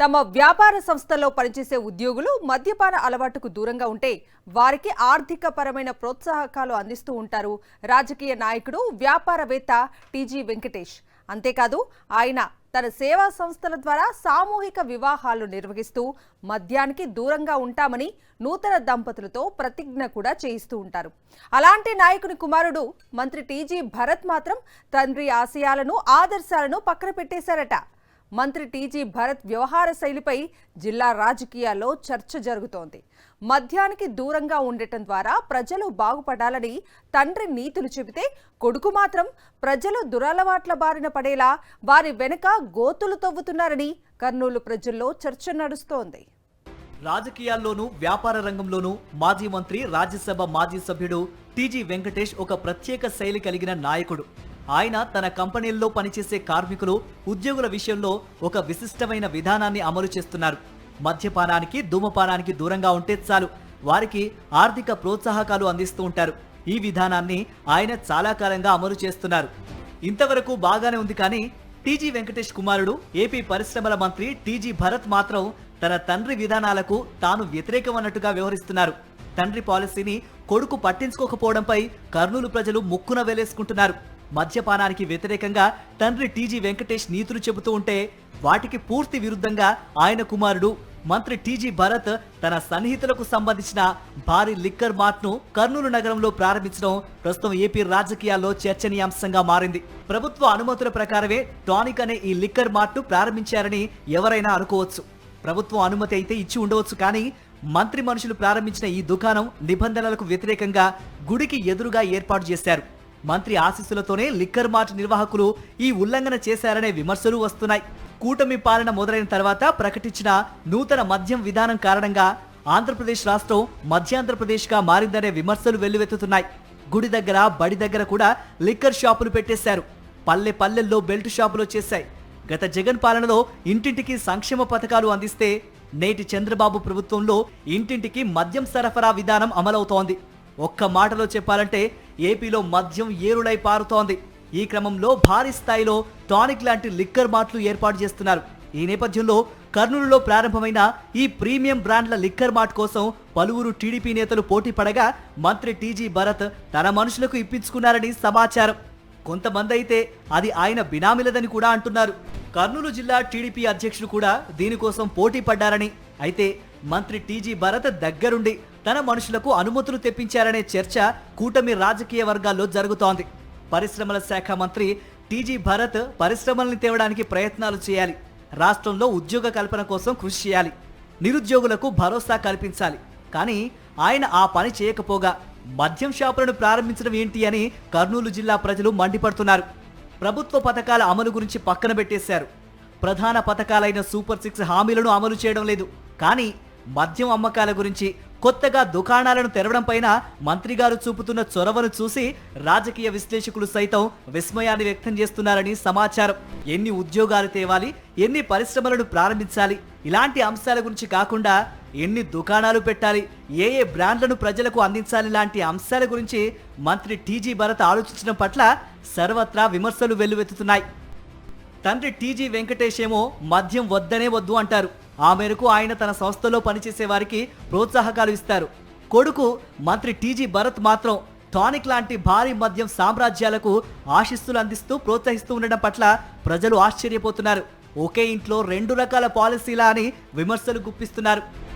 తమ వ్యాపార సంస్థల్లో పనిచేసే ఉద్యోగులు మద్యపాన అలవాటుకు దూరంగా ఉంటే వారికి ఆర్థిక పరమైన ప్రోత్సాహకాలు అందిస్తూ ఉంటారు రాజకీయ నాయకుడు వ్యాపారవేత్త టీజీ వెంకటేష్. అంతేకాదు ఆయన తన సేవా సంస్థల ద్వారా సామూహిక వివాహాలు నిర్వహిస్తూ మద్యానికి దూరంగా ఉంటామని నూతన దంపతులతో ప్రతిజ్ఞ కూడా చేయిస్తూ ఉంటారు. అలాంటి నాయకుని కుమారుడు మంత్రి టీజీ భరత్ మాత్రం తండ్రి ఆశయాలను ఆదర్శాలను పక్కన పెట్టేశారట. మంత్రి టీజీ భరత్ వ్యవహార శైలిపై జిల్లా రాజకీయాల్లో చర్చ జరుగుతోంది. మద్యానికి దూరంగా ఉండటం ద్వారా ప్రజలు బాగుపడాలని తండ్రి నీతులు చెబితే కొడుకు మాత్రం ప్రజలు దురలవాట్ల బారిన పడేలా వారి వెనుక గోతులు తవ్వుతున్నారని కర్నూలు ప్రజల్లో చర్చ నడుస్తోంది. రాజకీయాల్లోనూ వ్యాపార రంగంలోనూ మాజీ మంత్రి, రాజ్యసభ మాజీ సభ్యుడు టీజీ వెంకటేష్ ఒక ప్రత్యేక శైలి కలిగిన నాయకుడు. ఆయన తన కంపెనీల్లో పనిచేసే కార్మికులు, ఉద్యోగుల విషయంలో ఒక విశిష్టమైన విధానాన్ని అమలు చేస్తున్నారు. మద్యపానానికి, ధూమపానానికి దూరంగా ఉంటే చాలు, వారికి ఆర్థిక ప్రోత్సాహకాలు అందిస్తూ ఉంటారు. ఈ విధానాన్ని ఆయన చాలా కాలంగా అమలు చేస్తున్నారు. ఇంతవరకు బాగానే ఉంది. కానీ టీజీ వెంకటేష్ కుమారుడు ఏపీ పరిశ్రమల మంత్రి టీజీ భరత్ మాత్రం తన తండ్రి విధానాలకు తాను వ్యతిరేకం అన్నట్టుగా వ్యవహరిస్తున్నారు. తండ్రి పాలసీని కొడుకు పట్టించుకోకపోవడంపై కర్నూలు ప్రజలు ముక్కున వేలేసుకుంటున్నారు. మద్యపానానికి వ్యతిరేకంగా తండ్రి టీజీ వెంకటేష్ నీతులు చెబుతూ ఉంటే వాటికి పూర్తి విరుద్ధంగా ఆయన కుమారుడు మంత్రి టీజీ భరత్ తన సన్నిహితులకు సంబంధించిన భారీ లిక్కర్ మార్ట్ను కర్నూలు నగరంలో ప్రారంభించడం ప్రస్తుతం ఏపీ రాజకీయాల్లో చర్చనీయాంశంగా మారింది. ప్రభుత్వ అనుమతుల ప్రకారమే టానిక్ అనే ఈ లిక్కర్ మార్ట్ను ప్రారంభించారని ఎవరైనా అనుకోవచ్చు. ప్రభుత్వం అనుమతి అయితే ఇచ్చి ఉండవచ్చు. కానీ మంత్రి మనుషులు ప్రారంభించిన ఈ దుకాణం నిబంధనలకు వ్యతిరేకంగా గుడికి ఎదురుగా ఏర్పాటు చేశారు. మంత్రి ఆశీస్సులతోనే లిక్కర్ మార్ట్ నిర్వాహకులు ఈ ఉల్లంఘన చేశారనే విమర్శలు వస్తున్నాయి. కూటమి పాలన మొదలైన తర్వాత ప్రకటించిన నూతన మద్యం విధానం కారణంగా ఆంధ్రప్రదేశ్ రాష్ట్రం మధ్యాంధ్రప్రదేశ్గా మారిందనే విమర్శలు వెల్లువెత్తుతున్నాయి. గుడి దగ్గర, బడి దగ్గర కూడా లిక్కర్ షాపులు పెట్టేశారు. పల్లె పల్లెల్లో బెల్ట్ షాపులు వచ్చేశాయి. గత జగన్ పాలనలో ఇంటింటికి సంక్షేమ పథకాలు అందిస్తే నేటి చంద్రబాబు ప్రభుత్వంలో ఇంటింటికి మద్యం సరఫరా విధానం అమలవుతోంది. ఒక్క మాటలో చెప్పాలంటే ఏపీలో మద్యం ఏరులై పారుతోంది. ఈ క్రమంలో భారీ స్థాయిలో టానిక్ లాంటి లిక్కర్ మార్ట్లు ఏర్పాటు చేస్తున్నారు. ఈ నేపథ్యంలో కర్నూలులో ప్రారంభమైన ఈ ప్రీమియం బ్రాండ్ల లిక్కర్ మార్ట్ కోసం పలువురు టీడీపీ నేతలు పోటీ పడగా మంత్రి టీజీ భరత్ తన మనుషులకు ఇప్పించుకున్నారని సమాచారం. కొంతమంది అయితే అది ఆయన బినామీలదని కూడా అంటున్నారు. కర్నూలు జిల్లా టీడీపీ అధ్యక్షుడు కూడా దీనికోసం పోటీ పడ్డారని, అయితే మంత్రి టీజీ భరత్ దగ్గరుండి తన మనుషులకు అనుమతులు తెప్పించారనే చర్చ కూటమి రాజకీయ వర్గాల్లో జరుగుతోంది. పరిశ్రమల శాఖ మంత్రి టీజీ భరత్ పరిశ్రమల్ని తేవడానికి ప్రయత్నాలు చేయాలి. రాష్ట్రంలో ఉద్యోగ కల్పన కోసం కృషి చేయాలి. నిరుద్యోగులకు భరోసా కల్పించాలి. కానీ ఆయన ఆ పని చేయకపోగా మద్యం షాపులను ప్రారంభించడం ఏంటి అని కర్నూలు జిల్లా ప్రజలు మండిపడుతున్నారు. ప్రభుత్వ పథకాల అమలు గురించి పక్కన పెట్టేశారు. ప్రధాన పథకాలైన సూపర్ 6 హామీలను అమలు చేయడం లేదు. కానీ మద్యం అమ్మకాల గురించి, కొత్తగా దుకాణాలను తెరవడం పైన మంత్రి గారు చూపుతున్న చొరవను చూసి రాజకీయ విశ్లేషకులు సైతం విస్మయాన్ని వ్యక్తం చేస్తున్నారని సమాచారం. ఎన్ని ఉద్యోగాలు తేవాలి, ఎన్ని పరిశ్రమలను ప్రారంభించాలి, ఇలాంటి అంశాల గురించి కాకుండా ఎన్ని దుకాణాలు పెట్టాలి, ఏ ఏ బ్రాండ్లను ప్రజలకు అందించాలి లాంటి అంశాల గురించి మంత్రి టీజీ భరత్ ఆలోచించడం పట్ల సర్వత్రా విమర్శలు వెల్లువెత్తుతున్నాయి. తండ్రి టీజీ వెంకటేష్ ఏమో మద్యం వద్దనే వద్దు అంటారు. ఆ మేరకు ఆయన తన సంస్థలో పనిచేసే వారికి ప్రోత్సాహకాలు ఇస్తారు. కొడుకు మంత్రి టీజీ భరత్ మాత్రం టానిక్ లాంటి భారీ మద్యం సామ్రాజ్యాలకు ఆశీస్సులు అందిస్తూ ప్రోత్సహిస్తూ ఉండడం పట్ల ప్రజలు ఆశ్చర్యపోతున్నారు. ఒకే ఇంట్లో 2 రకాల పాలసీలా అని విమర్శలు గుప్పిస్తున్నారు.